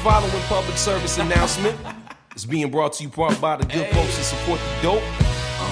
following public service announcement is being brought to you part by the good folks that support the dope.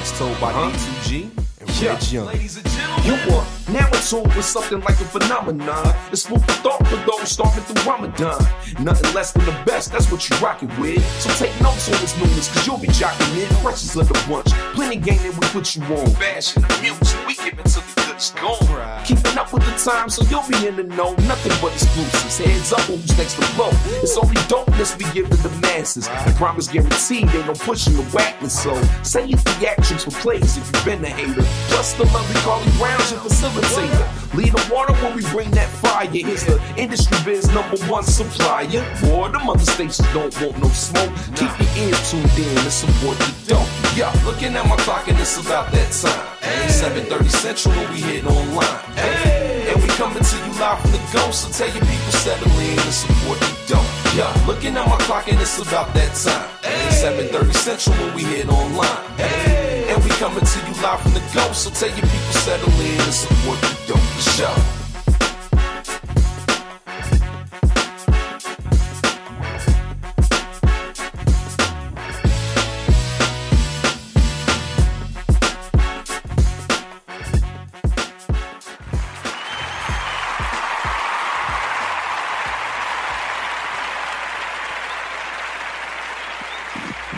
It's told by D2G and Red Young. Ladies and gentlemen, now it's on with something like a phenomenon. It's food for thought for those starving through Ramadan. Nothing less than the best, that's what you rockin' with. So take notes on this newness, cause you'll be jocking in. Precious of the bunch, plenty game that we put you on. Fashion, music, we give it to the good it's gone. Keeping up with the time, so you'll be in the know. Nothing but exclusives, heads up on who's next to blow. It's only dopeness we give to the masses. And promise guaranteed, ain't no pushing the whackness. So say your theatrics for plays if you've been a hater. Plus the lovely Carly Brown's your facilitator. Lead the water when we bring that fire. Here's the industry biz #1 supplier. Boy, them other stations don't want no smoke. Keep your ears tuned in and support the dope. Yeah, looking at my clock and it's about that time. 7:30 Central when we hitting online. And we coming to you live from the Ghost. So tell your people settle in and support the dope. Yeah, looking at my clock and it's about that time. 7:30 Central when we hit online. And we coming to you live from the Ghost. So tell your people settle in and support the dope. The show.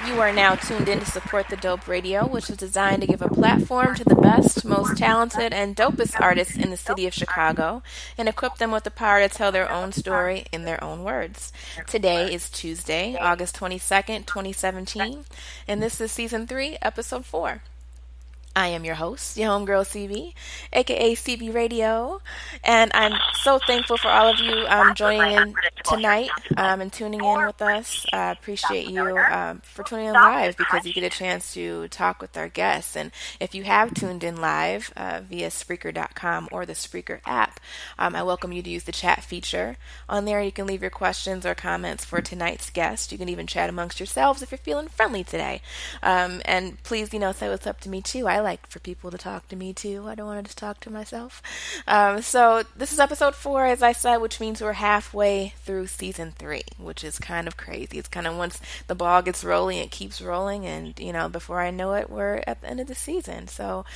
You are now tuned in to Support the Dope Radio, which is designed to give a platform to the best, most talented, and dopest artists in the city of Chicago and equip them with the power to tell their own story in their own words. Today is Tuesday, August 22nd, 2017, and this is Season 3, Episode 4. I am your host, your homegirl CB, aka CB Radio, and I'm so thankful for all of you joining in tonight and tuning in with us. I appreciate you for tuning in live because you get a chance to talk with our guests. And if you have tuned in live via Spreaker.com or the Spreaker app, I welcome you to use the chat feature. On there, you can leave your questions or comments for tonight's guest. You can even chat amongst yourselves if you're feeling friendly today. And please, say what's up to me too. I like for people to talk to me too. I don't want to just talk to myself. So this is episode 4, as I said, which means we're halfway through season 3, which is kind of crazy. It's kind of once the ball gets rolling, it keeps rolling, and before I know it, we're at the end of the season. So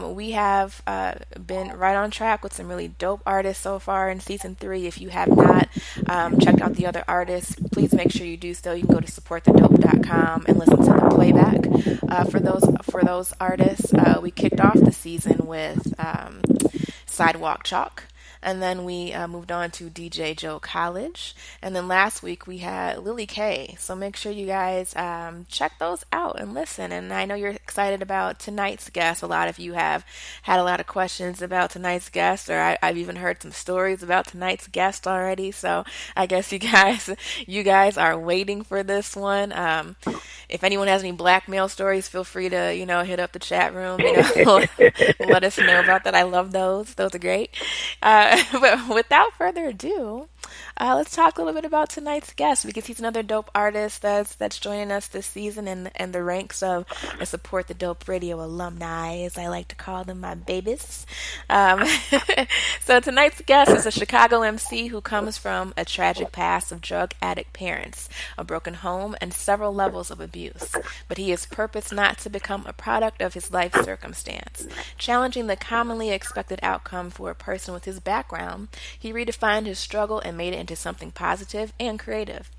we have been right on track with some really dope artists so far in season 3. If you have not checked out the other artists, please make sure you do so. You can go to supportthedope.com and listen to the playback for those artists. We kicked off the season with Sidewalk Chalk, and then we moved on to DJ Joe College, and then last week we had Lily K. So make sure you guys check those out and listen. And I know you're excited about tonight's guest. A lot of you have had a lot of questions about tonight's guest, or I've even heard some stories about tonight's guest already. So I guess you guys are waiting for this one. If anyone has any blackmail stories, feel free to hit up the chat room. Let us know about that. I love those. Those are great. But without further ado, let's talk a little bit about tonight's guest, because he's another dope artist that's joining us this season in the ranks of the Support the Dope Radio alumni, as I like to call them, my babies. So tonight's guest is a Chicago MC who comes from a tragic past of drug addict parents, a broken home, and several levels of abuse. But he has purposed not to become a product of his life circumstance. Challenging the commonly expected outcome for a person with his background, he redefined his struggle and made it into something positive and creative.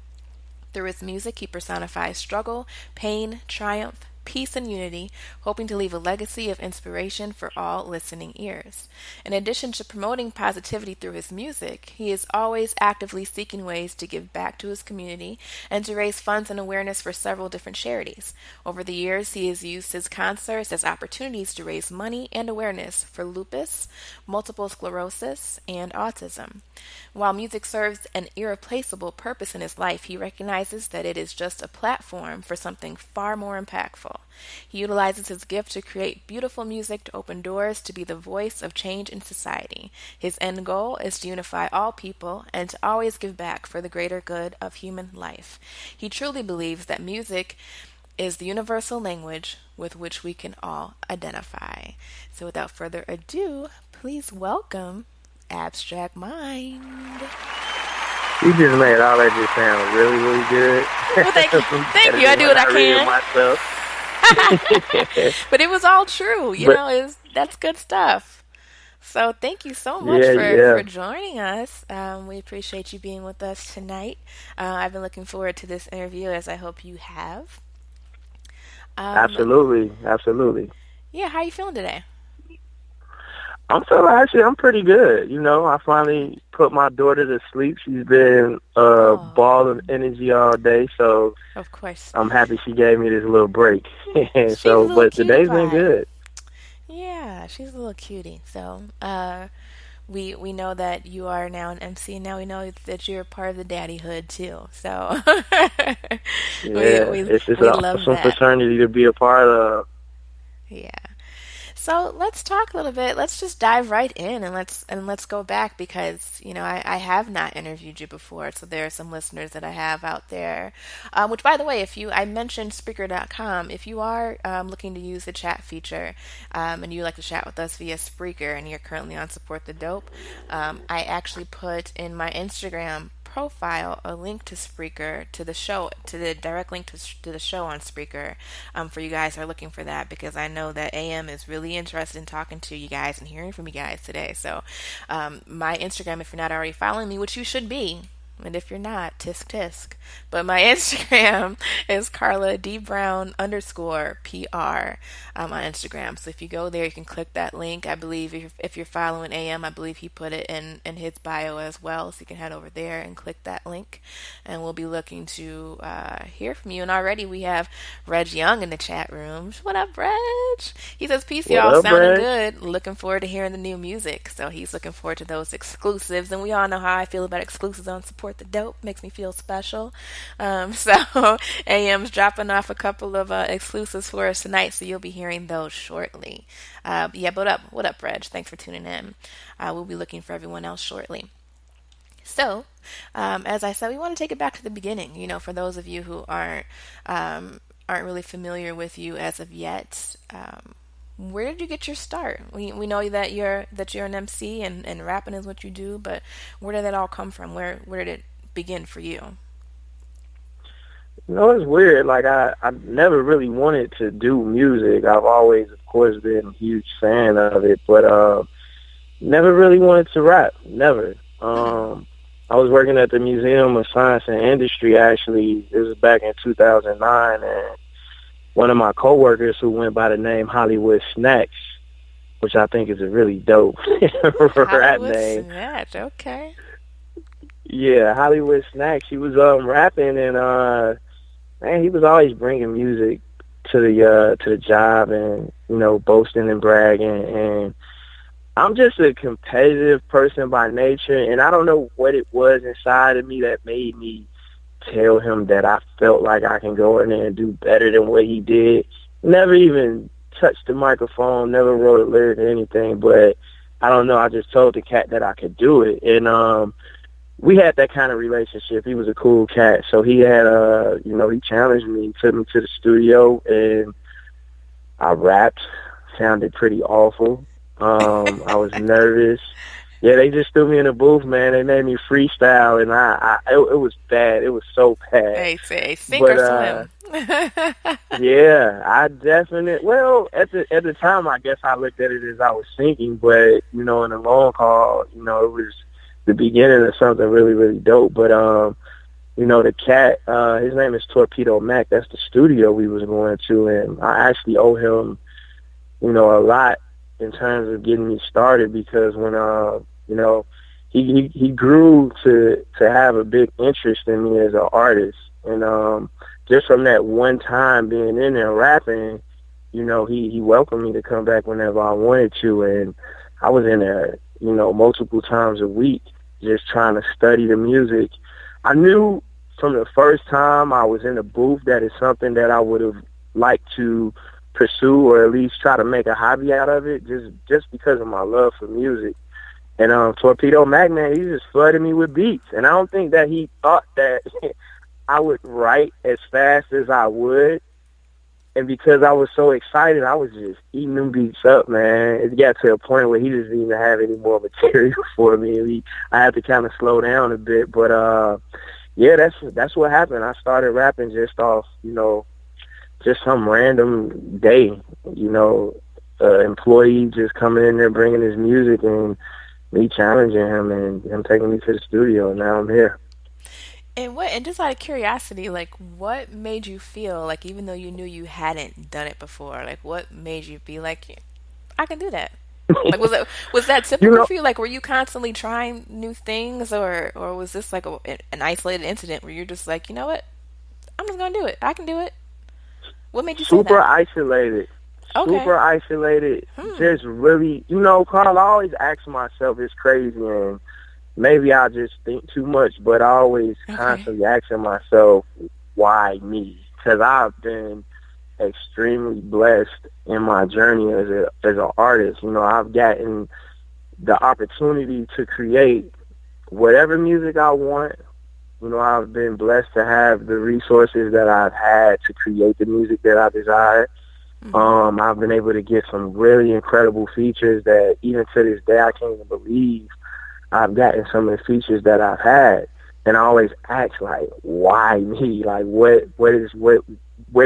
Through his music, he personifies struggle, pain, triumph, peace, and unity, hoping to leave a legacy of inspiration for all listening ears. In addition to promoting positivity through his music, he is always actively seeking ways to give back to his community and to raise funds and awareness for several different charities. Over the years, he has used his concerts as opportunities to raise money and awareness for lupus, multiple sclerosis, and autism. While music serves an irreplaceable purpose in his life, he recognizes that it is just a platform for something far more impactful. He utilizes his gift to create beautiful music to open doors to be the voice of change in society. His end goal is to unify all people and to always give back for the greater good of human life. He truly believes that music is the universal language with which we can all identify. So without further ado, please welcome Abstrak Mind. You just made all that just sound really, really good. Well, thank you. Thank you. I do what I can. Myself. But it was all true. That's good stuff. So thank you so much for joining us. We appreciate you being with us tonight. I've been looking forward to this interview, as I hope you have. Absolutely. Yeah, how are you feeling today? I'm pretty good. I finally put my daughter to sleep. She's been a ball of energy all day, so of course I'm happy she gave me this little break. But today's been good. Yeah, she's a little cutie. So we know that you are now an MC, and now we know that you're part of the daddyhood too. So it's just we love some that fraternity to be a part of. Yeah. So let's talk a little bit. Let's just dive right in and let's go back because I have not interviewed you before. So there are some listeners that I have out there. Which, by the way, I mentioned Spreaker.com. If you are looking to use the chat feature and you like to chat with us via Spreaker and you're currently on Support the Dope, I actually put in my Instagram profile a link to Spreaker, to the show, to the direct link to the show on Spreaker, for you guys who are looking for that, because I know that AM is really interested in talking to you guys and hearing from you guys today. So my Instagram, if you're not already following me, which you should be, and if you're not, tisk tisk. But my Instagram is Carla D Brown _PR on Instagram. So if you go there, you can click that link. I believe if you're following AM, I believe he put it in his bio as well. So you can head over there and click that link. And we'll be looking to hear from you. And already we have Reg Young in the chat room. What up, Reg? He says, peace, y'all. Sounding good. Looking forward to hearing the new music. So he's looking forward to those exclusives. And we all know how I feel about exclusives on Support the Dope. Makes me feel special. So AM's dropping off a couple of exclusives for us tonight, so you'll be hearing those shortly. But what up, Reg? Thanks for tuning in. We'll be looking for everyone else shortly. So, as I said, we want to take it back to the beginning. For those of you who aren't really familiar with you as of yet, where did you get your start? We know that you're an MC and rapping is what you do, but where did that all come from? Where did it begin for you? It's weird. Like, I never really wanted to do music. I've always, of course, been a huge fan of it, but never really wanted to rap. Never. I was working at the Museum of Science and Industry, actually. It was back in 2009, and one of my coworkers who went by the name Hollywood Snacks, which I think is a really dope rap name. Snatch, okay. Yeah, Hollywood Snacks. He was rapping, and man, he was always bringing music to the job, and boasting and bragging. And I'm just a competitive person by nature, and I don't know what it was inside of me that made me tell him that I felt like I can go in there and do better than what he did. Never even touched the microphone, never wrote a lyric or anything, but I don't know, I just told the cat that I could do it. And we had that kind of relationship. He was a cool cat. So he had he challenged me, took me to the studio, and I rapped. Sounded pretty awful. I was nervous. Yeah, they just threw me in the booth, man. They made me freestyle, and it was bad. It was so bad. Hey, say sink or swim. Yeah, I definitely. Well, at the time, I guess I looked at it as I was sinking, but in the long haul, it was the beginning of something really, really dope. But the cat, his name is Torpedo Mac. That's the studio we was going to, and I actually owe him, a lot in terms of getting me started, because when he grew to have a big interest in me as an artist, and just from that one time being in there rapping, he welcomed me to come back whenever I wanted to, and I was in there multiple times a week just trying to study the music. I knew from the first time I was in the booth that it's something that I would have liked to pursue, or at least try to make a hobby out of it, just because of my love for music. And Torpedo Mac, man, he just flooded me with beats, and I don't think that he thought that I would write as fast as I would, And because I was so excited, I was just eating them beats up, man. It got to a point where he didn't even have any more material for me. I had to kind of slow down a bit. But yeah, that's what happened. I started rapping just off, just some random day, employee just coming in there bringing his music and me challenging him and him taking me to the studio. And now I'm here. And just out of curiosity, like what made you feel like even though you knew you hadn't done it before, like what made you be like, "Yeah, I can do that?" Like was that You typical know, for you? Like were you constantly trying new things, or was this like an isolated incident where you're just like, you know what, I'm just gonna do it. I can do it. What made you say super that? isolated. Okay. Super isolated. Just really, Carl, I always ask myself, it's crazy, and maybe I just think too much, but I always Okay. constantly asking myself, why me? Because I've been extremely blessed in my journey as an artist. I've gotten the opportunity to create whatever music I want. I've been blessed to have the resources that I've had to create the music that I desire. I've been able to get some really incredible features that even to this day I can't even believe I've gotten some of the features that I've had. And I always ask, like, why me? Like, where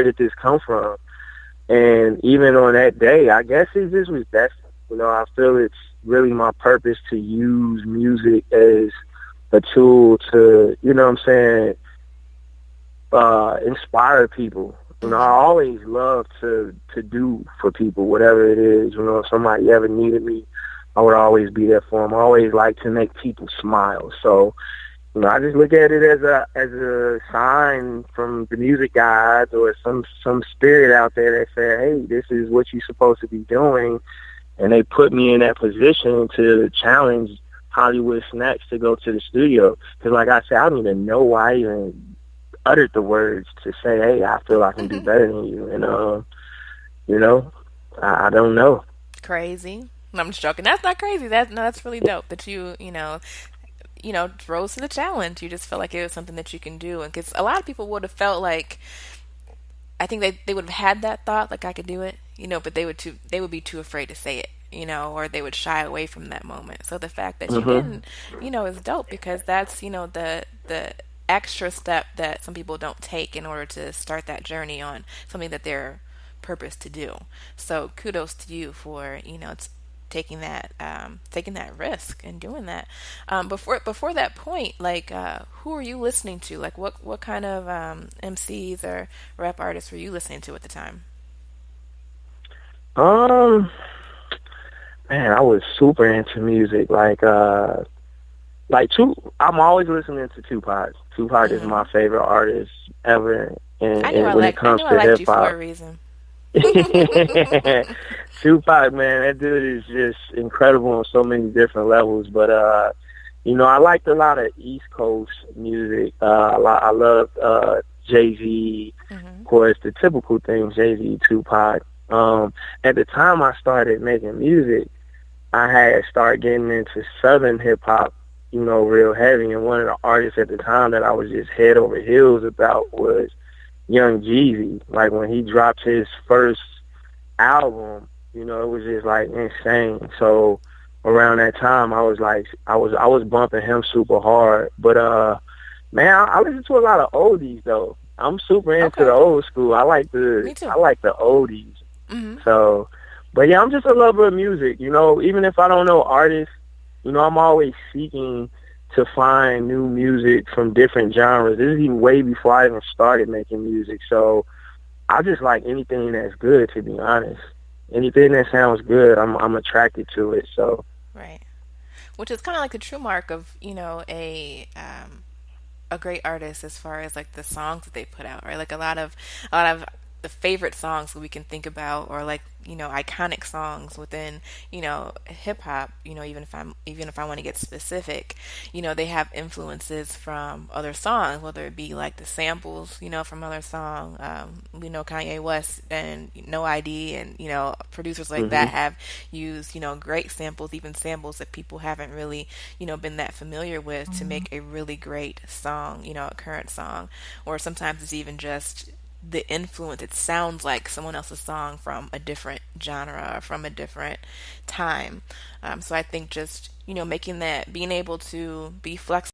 did this come from? And even on that day, I guess it just was destined. I feel it's really my purpose to use music as a tool to, inspire people. I always love to do for people, whatever it is. If somebody ever needed me, I would always be there for them. I always like to make people smile. So, I just look at it as a sign from the music gods or some spirit out there that said, hey, this is what you're supposed to be doing. And they put me in that position to challenge Hollywood Snacks to go to the studio. Because like I said, I don't even know why I even uttered the words to say, hey, I feel I can do better than you. And, I don't know. Crazy. No, I'm just joking. That's not crazy. That's really dope that rose to the challenge. You just felt like it was something that you can do. And because a lot of people would have felt like, I think they would have had that thought, like I could do it, but they would be too afraid to say it, or they would shy away from that moment. So the fact that you Hmm. didn't, is dope because that's, the extra step that some people don't take in order to start that journey on something that they're purpose to do. So kudos to you for, taking that risk and doing that. Before that point, like who are you listening to? Like what kind of MCs or rap artists were you listening to at the time? Um, Man, I was super into music. I'm always listening to Tupac. Tupac is my favorite artist ever. And when it I comes knew I to liked hip you for a hop, reason. Tupac, man, that dude is just incredible on so many different levels. But I liked a lot of East Coast music. I loved Jay-Z, of course, the typical things, Jay-Z, Tupac. At the time I started making music, I had started getting into Southern hip hop, real heavy. And one of the artists at the time that I was just head over heels about was Young Jeezy. Like when he dropped his first album, it was just like insane. So around that time, I was like, I was bumping him super hard. But man, I listen to a lot of oldies though. I'm super into Okay. the old school. I like Me too. the oldies. Hmm. So, but yeah, I'm just a lover of music. Even if I don't know artists, I'm always seeking to find new music from different genres. This is even way before I even started making music. So I just like anything that's good, to be honest. Anything that sounds good, I'm attracted to it. So Right. Which is kind of like the true mark of a great artist as far as like the songs that they put out, right? Like a lot of the favorite songs that we can think about, or like iconic songs within hip hop. Even if I want to get specific, they have influences from other songs, whether it be like the samples, from other song. Kanye West and No ID and producers like that hmm have used great samples, even samples that people haven't really been that familiar with to make a really great song, a current song, or sometimes it's even just the influence. It sounds like someone else's song from a different genre or from a different time. So I think just, making that, being able to be flexible